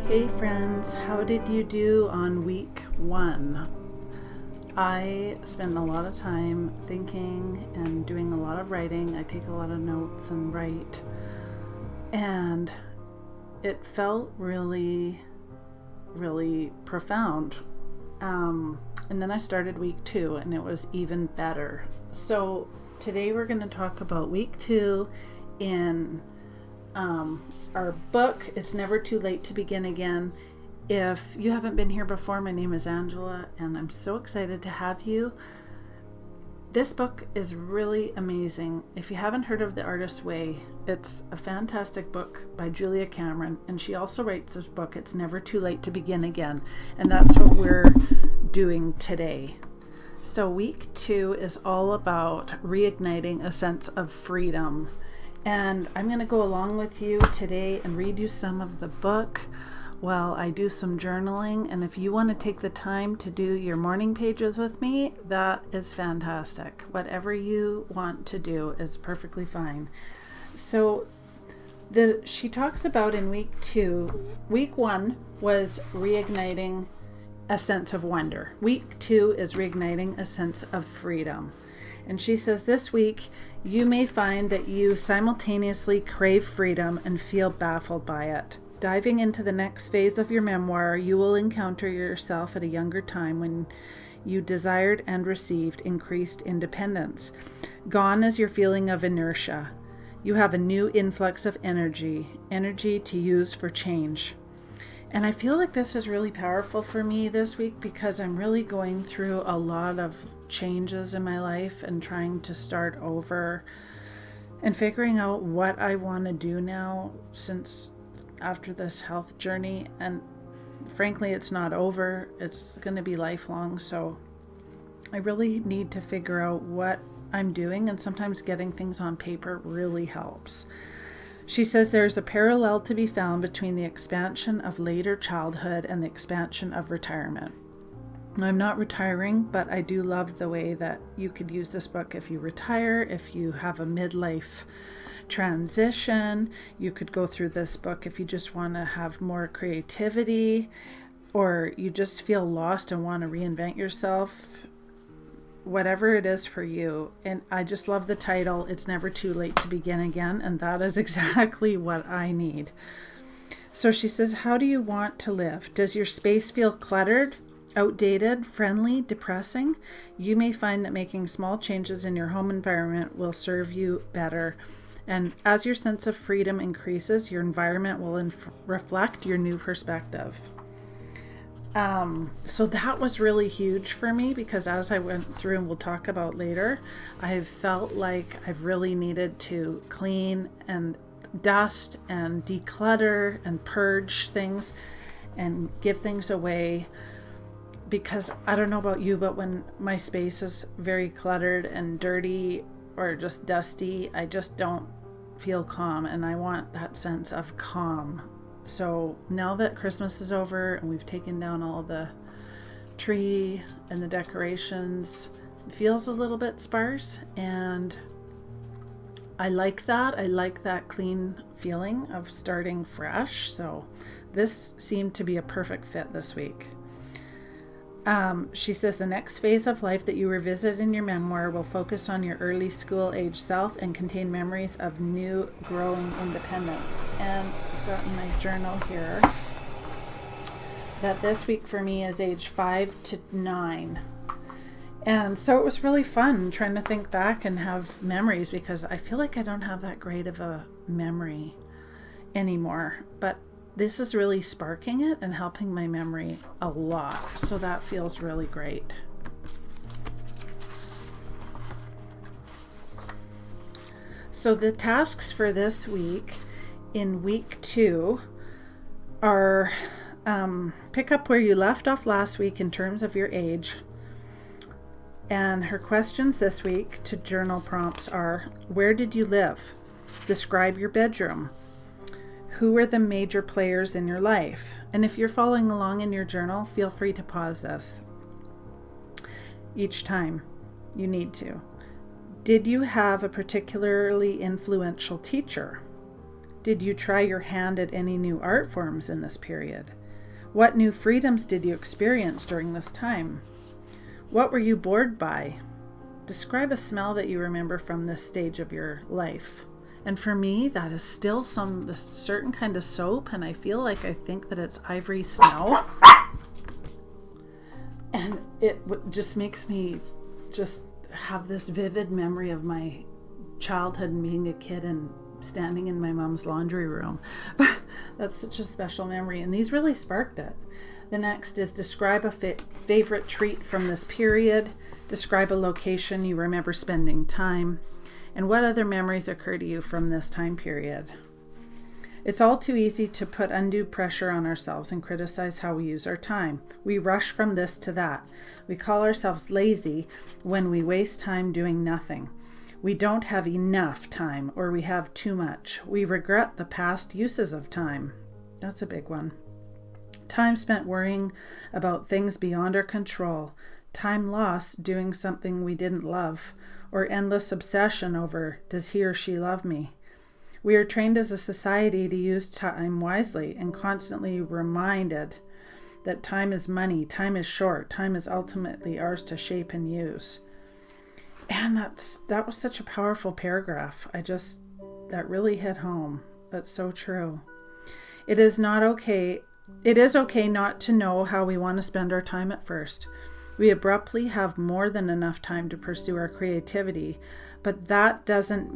Hey friends, how did you do on week 1? I spend a lot of time thinking and doing a lot of writing. I take a lot of notes and write. And it felt really, really profound. And then I started week 2 and it was even better. So today we're going to talk about week 2 in our book, It's Never Too Late to Begin Again. If you haven't been here before, my name is Angela, and I'm so excited to have you. This book is really amazing. If you haven't heard of The Artist's Way, it's a fantastic book by Julia Cameron, and she also writes this book, It's Never Too Late to Begin Again, and that's what we're doing today. So week 2 is all about reigniting a sense of freedom. And I'm going to go along with you today and read you some of the book while I do some journaling. And if you want to take the time to do your morning pages with me, that is fantastic. Whatever you want to do is perfectly fine. So she talks about in week 2, week 1 was reigniting a sense of wonder. Week 2 is reigniting a sense of freedom. And she says, this week, you may find that you simultaneously crave freedom and feel baffled by it. Diving into the next phase of your memoir, you will encounter yourself at a younger time when you desired and received increased independence. Gone is your feeling of inertia. You have a new influx of energy to use for change. And I feel like this is really powerful for me this week because I'm really going through a lot of changes in my life and trying to start over and figuring out what I want to do now since after this health journey. And frankly, it's not over. It's going to be lifelong. So I really need to figure out what I'm doing, and sometimes getting things on paper really helps. She says there's a parallel to be found between the expansion of later childhood and the expansion of retirement. I'm not retiring, but I do love the way that you could use this book if you retire, if you have a midlife transition. You could go through this book if you just want to have more creativity, or you just feel lost and want to reinvent yourself. Whatever it is for you. And I just love the title, It's Never Too Late to Begin Again, and that is exactly what I need. So she says, how do you want to live? Does your space feel cluttered, outdated, friendly, depressing? You may find that making small changes in your home environment will serve you better. And as your sense of freedom increases, your environment will reflect your new perspective. So that was really huge for me because as I went through, and we'll talk about later, I felt like I've really needed to clean and dust and declutter and purge things and give things away, because I don't know about you, but when my space is very cluttered and dirty or just dusty, I just don't feel calm, and I want that sense of calm. So now that Christmas is over and we've taken down all the tree and the decorations, it feels a little bit sparse, and I like that. I like that clean feeling of starting fresh. So this seemed to be a perfect fit this week. She says the next phase of life that you revisit in your memoir will focus on your early school age self and contain memories of new growing independence. And I've got in my journal here that this week for me is age 5 to 9. And so it was really fun trying to think back and have memories, because I feel like I don't have that great of a memory anymore. But this is really sparking it and helping my memory a lot. So that feels really great. So the tasks for this week in week 2 are pick up where you left off last week in terms of your age. And her questions this week to journal prompts are, where did you live? Describe your bedroom. Who are the major players in your life? And if you're following along in your journal, feel free to pause this each time you need to. Did you have a particularly influential teacher? Did you try your hand at any new art forms in this period? What new freedoms did you experience during this time? What were you bored by? Describe a smell that you remember from this stage of your life. And for me, that is still this certain kind of soap, and I think that it's ivory snow. And it just makes me just have this vivid memory of my childhood and being a kid and standing in my mom's laundry room. That's such a special memory, and these really sparked it. The next is describe a favorite treat from this period. Describe a location you remember spending time. And what other memories occur to you from this time period? It's all too easy to put undue pressure on ourselves and criticize how we use our time. We rush from this to that. We call ourselves lazy when we waste time doing nothing. We don't have enough time, or we have too much. We regret the past uses of time. That's a big one. Time spent worrying about things beyond our control. Time lost doing something we didn't love, or endless obsession over, does he or she love me? We are trained as a society to use time wisely and constantly reminded that time is money, time is short, time is ultimately ours to shape and use. And that was such a powerful paragraph. That really hit home. That's so true. It is okay not to know how we want to spend our time at first. We abruptly have more than enough time to pursue our creativity, but that doesn't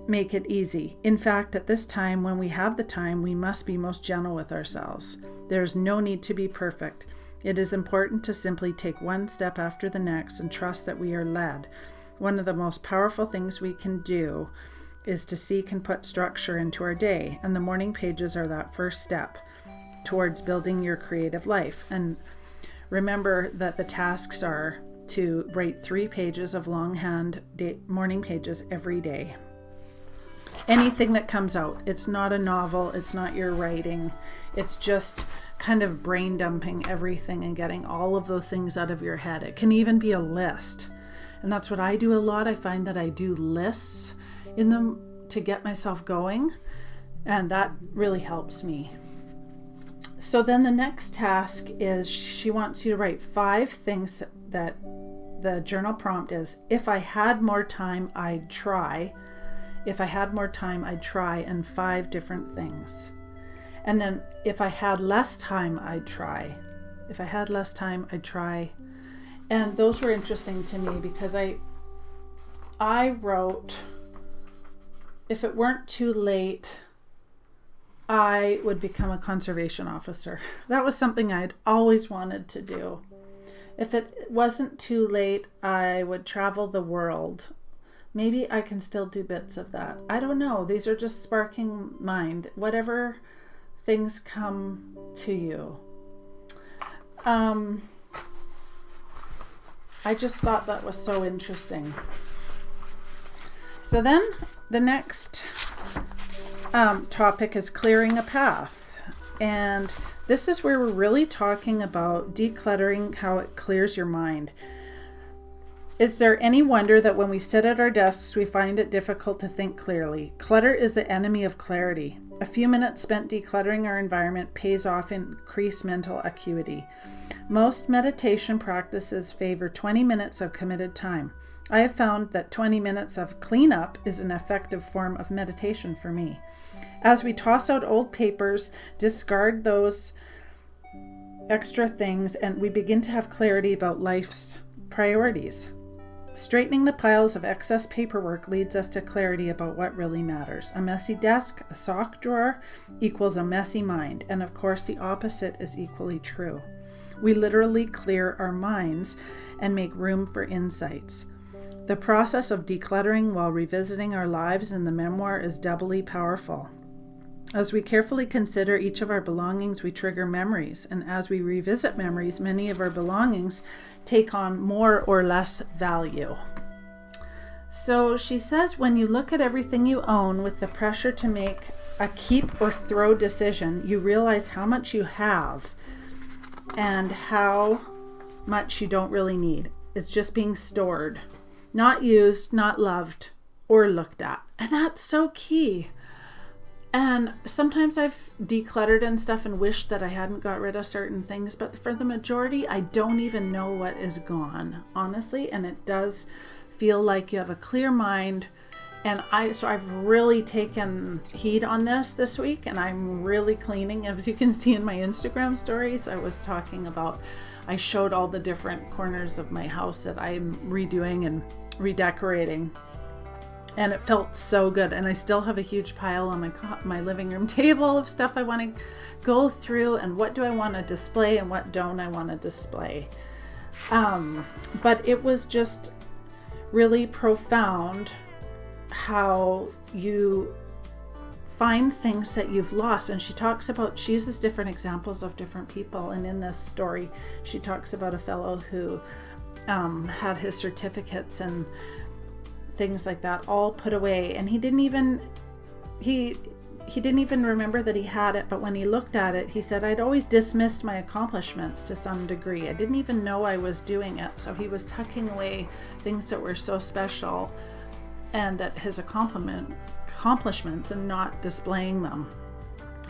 make it easy. In fact, at this time, when we have the time, we must be most gentle with ourselves. There's no need to be perfect. It is important to simply take one step after the next and trust that we are led. One of the most powerful things we can do is to seek and put structure into our day, and the morning pages are that first step towards building your creative life. And remember that the tasks are to write 3 pages of longhand morning pages every day. Anything that comes out. It's not a novel. It's not your writing. It's just kind of brain dumping everything and getting all of those things out of your head. It can even be a list. And that's what I do a lot. I find that I do lists in them to get myself going. And that really helps me. So then the next task is she wants you to write 5 things that the journal prompt is, if I had more time, I'd try. If I had more time, I'd try, and 5 different things. And then if I had less time, I'd try. If I had less time, I'd try. And those were interesting to me because I wrote, if it weren't too late, I would become a conservation officer. That was something I'd always wanted to do. If it wasn't too late, I would travel the world. Maybe I can still do bits of that. I don't know. These are just sparking mind. Whatever things come to you. I just thought that was so interesting. So then the next topic is clearing a path. And this is where we're really talking about decluttering, how it clears your mind. Is there any wonder that when we sit at our desks, we find it difficult to think clearly? Clutter is the enemy of clarity. A few minutes spent decluttering our environment pays off in increased mental acuity. Most meditation practices favor 20 minutes of committed time. I have found that 20 minutes of cleanup is an effective form of meditation for me. As we toss out old papers, discard those extra things, and we begin to have clarity about life's priorities. Straightening the piles of excess paperwork leads us to clarity about what really matters. A messy desk, a sock drawer equals a messy mind, and of course the opposite is equally true. We literally clear our minds and make room for insights. The process of decluttering while revisiting our lives in the memoir is doubly powerful. As we carefully consider each of our belongings, we trigger memories, and as we revisit memories, many of our belongings take on more or less value. So she says, when you look at everything you own with the pressure to make a keep or throw decision, you realize how much you have and how much you don't really need. It's just being stored, not used, not loved, or looked at. And that's so key. And sometimes I've decluttered and stuff and wished that I hadn't got rid of certain things, but for the majority, I don't even know what is gone, honestly. And it does feel like you have a clear mind. And I've really taken heed on this week, and I'm really cleaning. As you can see in my Instagram stories, I was talking about, I showed all the different corners of my house that I'm redoing and redecorating. And it felt so good. And I still have a huge pile on my living room table of stuff I want to go through, and what do I want to display and what don't I want to display. But it was just really profound how you find things that you've lost. And she uses different examples of different people. And in this story, she talks about a fellow who had his certificates and things like that all put away, and he didn't even remember that he had it. But when he looked at it, he said, I'd always dismissed my accomplishments to some degree. I didn't even know I was doing it. So he was tucking away things that were so special and that his accomplishments, and not displaying them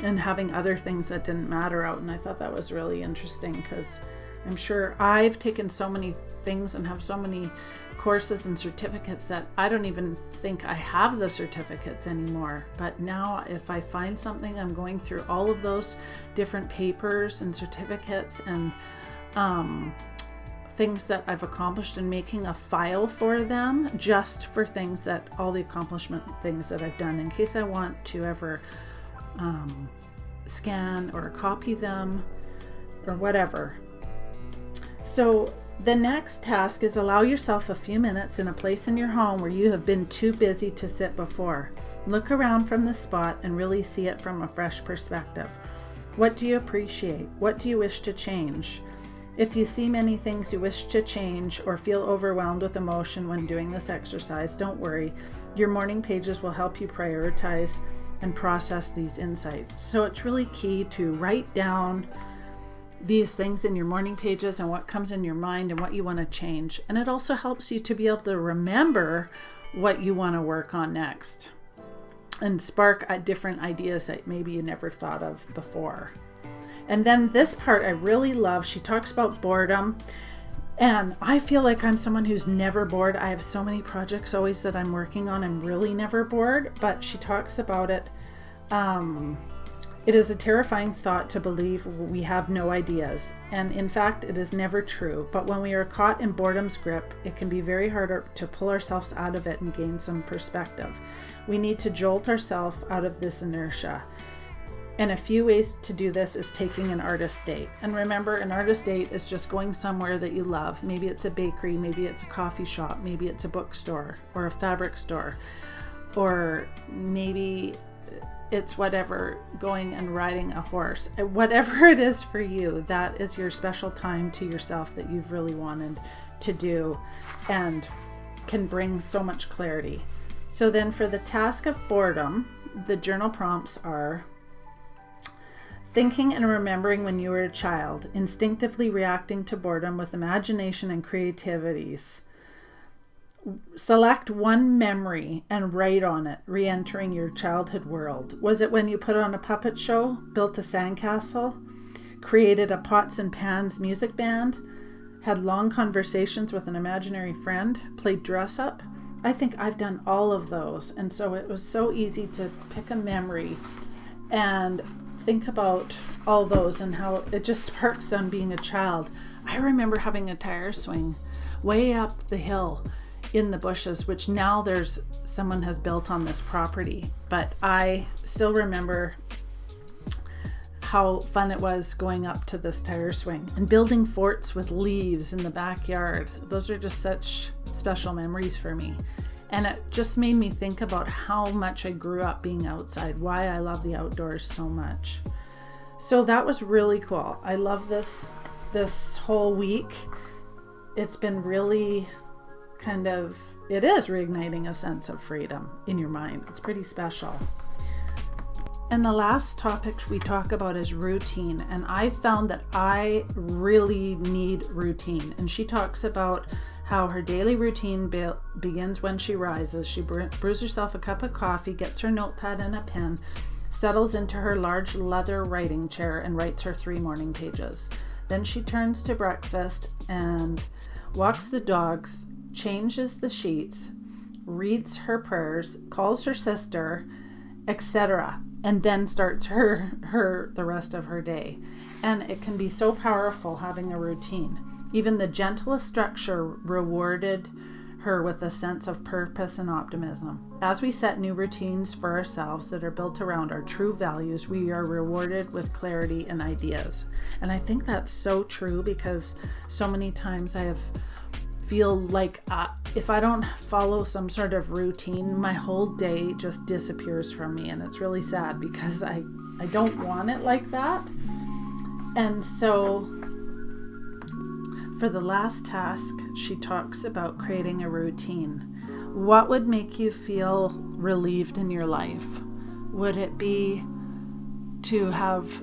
and having other things that didn't matter out. And I thought that was really interesting, because I'm sure I've taken so many things and have so many courses and certificates that I don't even think I have the certificates anymore. But now if I find something, I'm going through all of those different papers and certificates and things that I've accomplished, and making a file for them, just for things that, all the accomplishment things that I've done, in case I want to ever scan or copy them or whatever. So the next task is allow yourself a few minutes in a place in your home where you have been too busy to sit before. Look around from the spot and really see it from a fresh perspective. What do you appreciate? What do you wish to change? If you see many things you wish to change or feel overwhelmed with emotion when doing this exercise, don't worry. Your morning pages will help you prioritize and process these insights. So it's really key to write down these things in your morning pages and what comes in your mind and what you want to change. And it also helps you to be able to remember what you want to work on next and spark different ideas that maybe you never thought of before. And then this part I really love. She talks about boredom, and I feel like I'm someone who's never bored. I have so many projects always that I'm working on. I'm really never bored, but she talks about it. It is a terrifying thought to believe we have no ideas, and in fact, it is never true. But when we are caught in boredom's grip, it can be very hard to pull ourselves out of it and gain some perspective. We need to jolt ourselves out of this inertia. And a few ways to do this is taking an artist date. And remember, an artist date is just going somewhere that you love. Maybe it's a bakery, maybe it's a coffee shop, maybe it's a bookstore or a fabric store, or maybe it's whatever, going and riding a horse. Whatever it is for you, that is your special time to yourself that you've really wanted to do and can bring so much clarity. So then for the task of boredom, the journal prompts are: thinking and remembering when you were a child, instinctively reacting to boredom with imagination and creativities. Select one memory and write on it, re-entering your childhood world. Was it when you put on a puppet show, built a sandcastle, created a pots and pans music band, had long conversations with an imaginary friend, played dress up? I think I've done all of those. And so it was so easy to pick a memory and think about all those and how it just sparks on being a child. I remember having a tire swing way up the hill in the bushes, which now someone has built on this property, but I still remember how fun it was going up to this tire swing and building forts with leaves in the backyard. Those are just such special memories for me. And it just made me think about how much I grew up being outside, why I love the outdoors so much. So that was really cool. I love this whole week. It's been really it is reigniting a sense of freedom in your mind. It's pretty special. And the last topic we talk about is routine. And I found that I really need routine. And she talks about how her daily routine begins when she rises. She brews herself a cup of coffee, gets her notepad and a pen, settles into her large leather writing chair and writes her 3 morning pages. Then she turns to breakfast and walks the dogs, changes the sheets, reads her prayers, calls her sister, etc., and then starts the rest of her day. And it can be so powerful having a routine. Even the gentlest structure rewarded her with a sense of purpose and optimism. As we set new routines for ourselves that are built around our true values, we are rewarded with clarity and ideas. And I think that's so true, because so many times I feel like if I don't follow some sort of routine, my whole day just disappears from me. And it's really sad, because I don't want it like that. And so for the last task, she talks about creating a routine. What would make you feel relieved in your life? Would it be to have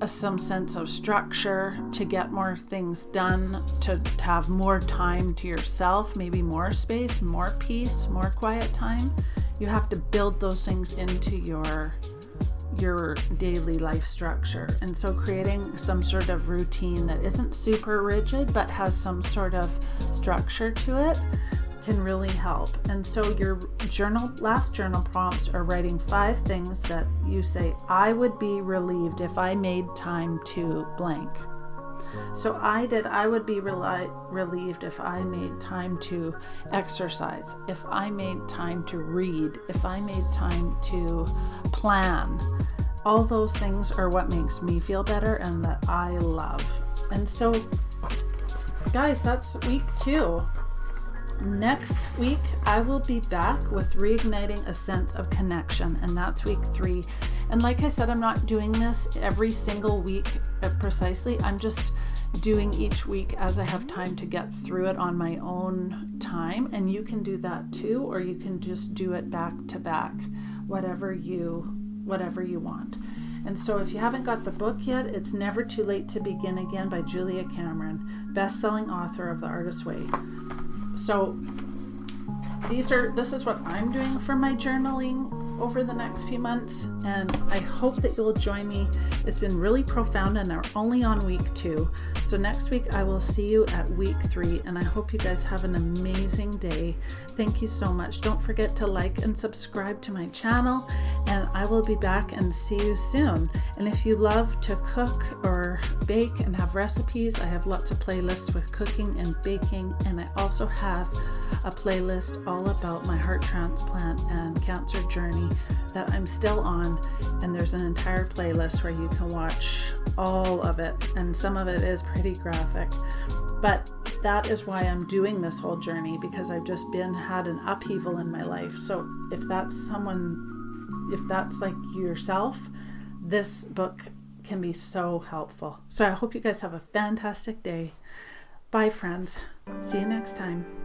some sense of structure, to get more things done, to have more time to yourself, maybe more space, more peace, more quiet time? You have to build those things into your daily life structure. And so creating some sort of routine that isn't super rigid but has some sort of structure to it can really help. And so your last journal prompts are writing 5 things that you say, I would be relieved if I made time to blank. So I would be relieved if I made time to exercise, if I made time to read, if I made time to plan. All those things are what makes me feel better and that I love. And so, guys, that's week 2. Next week, I will be back with reigniting a sense of connection, and that's week 3. And like I said, I'm not doing this every single week precisely. I'm just doing each week as I have time to get through it on my own time. And you can do that too, or you can just do it back to back, whatever you want. And so if you haven't got the book yet, it's Never Too Late to Begin Again by Julia Cameron, best-selling author of The Artist's Way. So this is what I'm doing for my journaling over the next few months, and I hope that you'll join me. It's been really profound, and we're only on week 2. So next week I will see you at week 3, and I hope you guys have an amazing day. Thank you so much. Don't forget to like and subscribe to my channel, and I will be back and see you soon. And if you love to cook or bake and have recipes, I have lots of playlists with cooking and baking, and I also have a playlist all about my heart transplant and cancer journey that I'm still on, and there's an entire playlist where you can watch all of it, and some of it is pretty graphic, but that is why I'm doing this whole journey, because I've just had an upheaval in my life. So if that's like yourself, this book can be so helpful. So I hope you guys have a fantastic day. Bye, friends. See you next time.